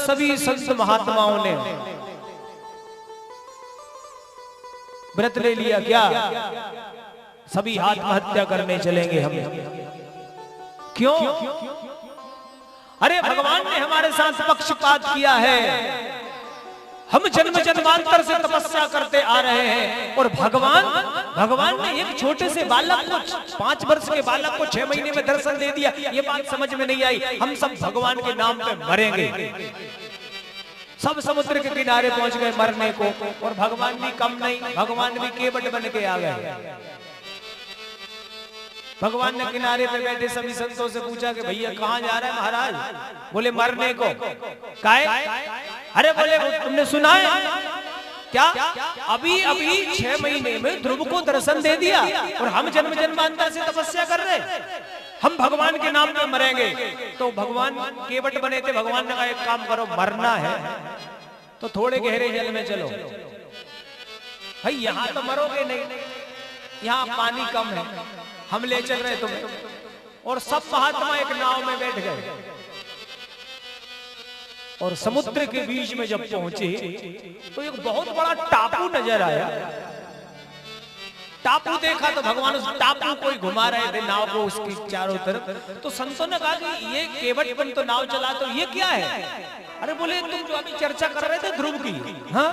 सभी संत महात्माओं ने व्रत ले लिया क्या? सभी आत्महत्या करने चलेंगे हम। क्यों? अरे भगवान ने हमारे साथ पक्षपात किया है। हम जन्म जन्मांतर से तपस्या करते आ रहे हैं और भगवान ने एक छोटे से बालक को, 5 वर्ष के बालक को 6 महीने में दर्शन दे दिया। ये बात समझ में नहीं आई। हम सब भगवान के नाम पे मरेंगे। सब समुद्र के किनारे पहुंच गए मरने को, और भगवान भी कम नहीं, भगवान भी केवट बन के आ गए। भगवान ने किनारे पे बैठे सभी संतों से पूछा कि भैया कहाँ जा रहे हैं महाराज? बोले मरने को। काहे? अरे बोले तुमने सुना है क्या? अभी 6 महीने में ध्रुव को दर्शन दे दिया और हम जन्म जन्मांतर से तपस्या कर रहे हैं। हम भगवान के नाम पे मरेंगे। तो भगवान केवट बने थे। भगवान ने कहा एक काम करो, मरना है तो थोड़े गहरे जल में चलो। भाई यहाँ तो मरोगे नहीं, यहाँ पानी कम है, हम ले चल रहे तुम्हें। और सब महात्मा एक नाव में बैठ गए और समुद्र के बीच में जब पहुंचे तो एक बहुत बड़ा टापू नजर आया। टापू देखा तो भगवान उस टापू को ही घुमा रहे थे, नाव को उसकी चारों तरफ। तो संतों ने कहा कि ये केवटपन तो नाव चला, तो ये क्या है? अरे बोले तुम जो अभी चर्चा कर रहे थे ध्रुव की। हाँ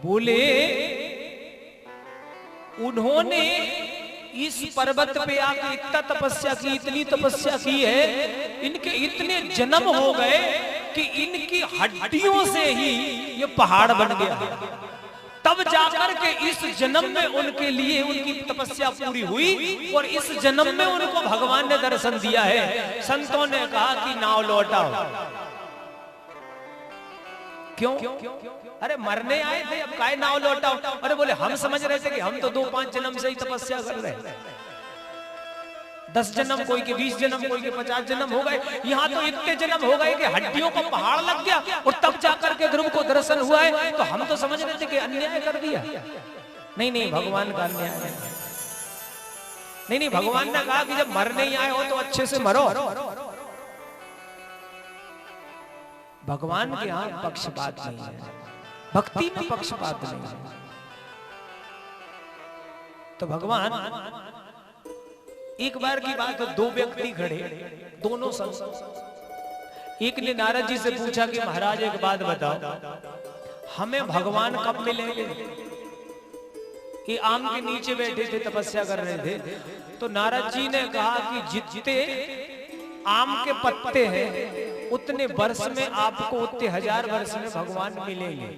बोले उन्होंने इस पर्वत पे आके इतना तपस्या की, इतनी तपस्या की है, इनके इतने जन्म हो गए कि इनकी हड्डियों से ही ये पहाड़ बन गया। तब जाकर के इस जन्म में उनके लिए उनकी तपस्या पूरी हुई और इस जन्म में उनको भगवान ने दर्शन दिया है। संतों ने कहा कि नाव लौटाओ। क्यों? अरे मरने आए थे, अब काहे नाव लौटाओ? अरे बोले हम समझ रहे थे कि हम तो 2-5 जन्म से ही तपस्या कर रहे हैं। 10 जन्म, कोई के 20 जन्म, कोई के 50 जन्म हो गए। यहाँ तो इतने जन्म हो गए कि हड्डियों को पहाड़ लग गया और तब जाकर के ध्रुव को दर्शन हुआ है। तो हम तो समझ रहे थे कि अन्याय कर दिया। नहीं, भगवान का अन्याय नहीं। भगवान ने कहा कि जब मरने ही आए हो तो अच्छे से मरो। भगवान के यहाँ पक्षपात नहीं है, भक्ति में पक्षपात नहीं है। तो भगवान, एक बार की बात है, 2 व्यक्ति खड़े, दोनों संत। एक ने नारद जी से पूछा कि महाराज एक बात बताओ, हमें भगवान कब मिलेंगे? ये आम के नीचे बैठे थे, तपस्या कर रहे थे। तो नारद जी ने कहा कि जितने आम के पत्ते हैं उतने वर्ष में आपको, उतने 1000 वर्ष में भगवान मिलेंगे।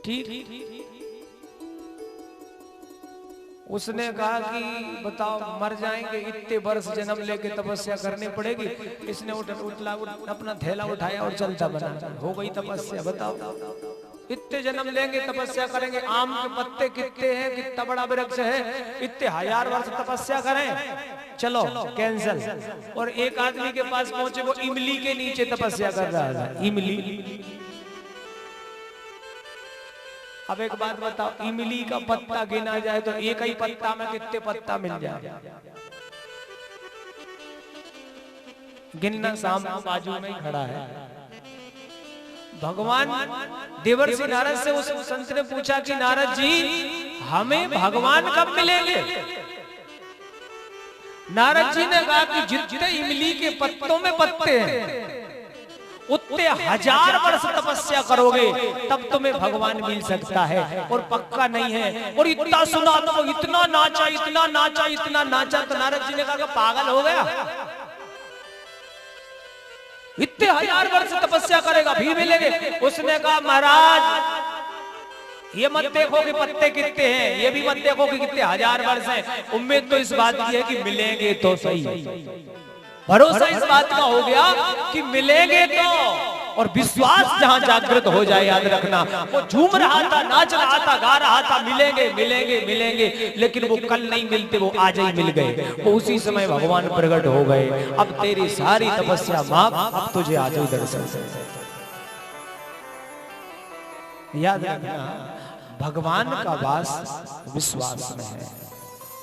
ठीक? उसने कहा कि बताओ मर जाएंगे, इतने वर्ष जन्म लेके तपस्या करनी पड़ेगी। इसने अपना थैला उठाया और चलता बना, हो गई तपस्या। बताओ इतने जन्म लेंगे, तपस्या करेंगे, आम के पत्ते कितने हैं, कितना बड़ा वृक्ष है, इतने 1000 वर्ष तपस्या करें, चलो कैंसल। और एक आदमी के पास पहुंचे, वो इमली के नीचे तपस्या कर रहा था। इमली, अब एक बात बताओ, इमली का पत्ता गिना जाए तो एक ही पत्ता में कितने पत्ता मिल जाए? गिनना सामने बाजू में ही खड़ा है। भगवान देवर्षि नारद से उस संत ने पूछा कि नारद जी हमें भगवान कब मिलेंगे? नारद जी ने कहा कि जितने इमली के पत्तों में पत्ते हैं उतने 1000 वर्ष तपस्या करोगे तब तुम्हें भगवान मिल सकता है, और पक्का नहीं है। और इतना सुना तो इतना नाचा, इतना नाचा, इतना नाचा। तो नारद जी ने कहा पागल हो गया, इतने 1000 वर्ष तपस्या करेगा फिर मिलेंगे? उसने कहा महाराज ये मत देखो कि पत्ते कितने हैं, ये भी मत देखो कि कितने 1000 वर्ष हैं। उम्मीद तो इस बात की है कि मिलेंगे तो सही। भरोसा इस बात का हो गया कि मिलेंगे तो, और विश्वास जहां जागृत हो जाए, याद रखना, वो झूम रहा था, नाच रहा था, गा रहा था, मिलेंगे मिलेंगे मिलेंगे, लेकिन वो कल नहीं मिलते, वो आज ही मिल गए। वो उसी समय भगवान प्रकट हो गए। अब तेरी सारी तपस्या माफ, अब तुझे आज ही दर्शन। याद रखना, भगवान का वास विश्वास में है।